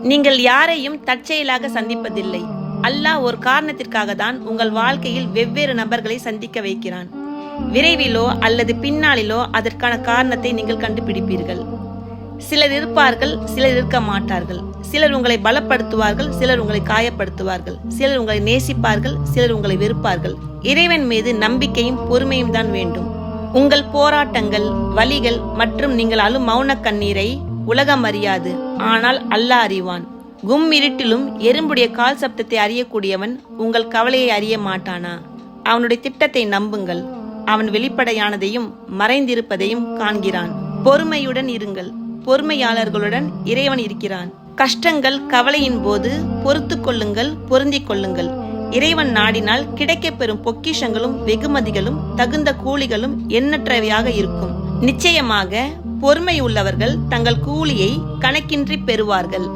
நீங்கள் யாரையும் தற்செயலாக சந்திப்பதில்லை. அல்லாஹ் ஒரு காரணத்திற்காக தான் உங்கள் வாழ்க்கையில் வெவ்வேறு நபர்களை சந்திக்க வைக்கிறான். விரைவிலோ அல்லது பின்னாளிலோ அதற்கான காரணத்தை நீங்கள் கண்டுபிடிப்பீர்கள். சிலர் இருப்பார்கள், சிலர் இருக்க மாட்டார்கள். சிலர் உங்களை பலப்படுத்துவார்கள், சிலர் உங்களை காயப்படுத்துவார்கள். சிலர் உங்களை நேசிப்பார்கள், சிலர் உங்களை வெறுப்பார்கள். இறைவன் மீது நம்பிக்கையும் பொறுமையும் தான் வேண்டும். உங்கள் போராட்டங்கள், வலிகள் மற்றும் நீங்கள் அழும் மௌன கண்ணீரை உலகம் அறியாது, ஆனால் அல்லாஹ் அறிவான். இருட்டிலும் எறும்புடைய கால் சப்தத்தை அறியக்கூடியவன் உங்கள் கவலையை அறிய மாட்டானா? அவனுடைய திட்டத்தை நம்புங்கள். அவன் வெளிப்படையானதையும் மறைந்திருப்பதையும் காண்கிறான். பொறுமையுடன் இருங்கள். பொறுமையாளர்களுடன் இறைவன் இருக்கிறான். கஷ்டங்கள், கவலையின் போது பொறுத்து கொள்ளுங்கள், பொருந்திக் கொள்ளுங்கள். இறைவன் நாடினால் கிடைக்கப் பெறும் பொக்கிஷங்களும் வெகுமதிகளும் தகுந்த கூலிகளும் எண்ணற்றவையாக இருக்கும். நிச்சயமாக பொறுமை உள்ளவர்கள் தங்கள் கூலியை கணக்கின்றி பெறுவார்கள்.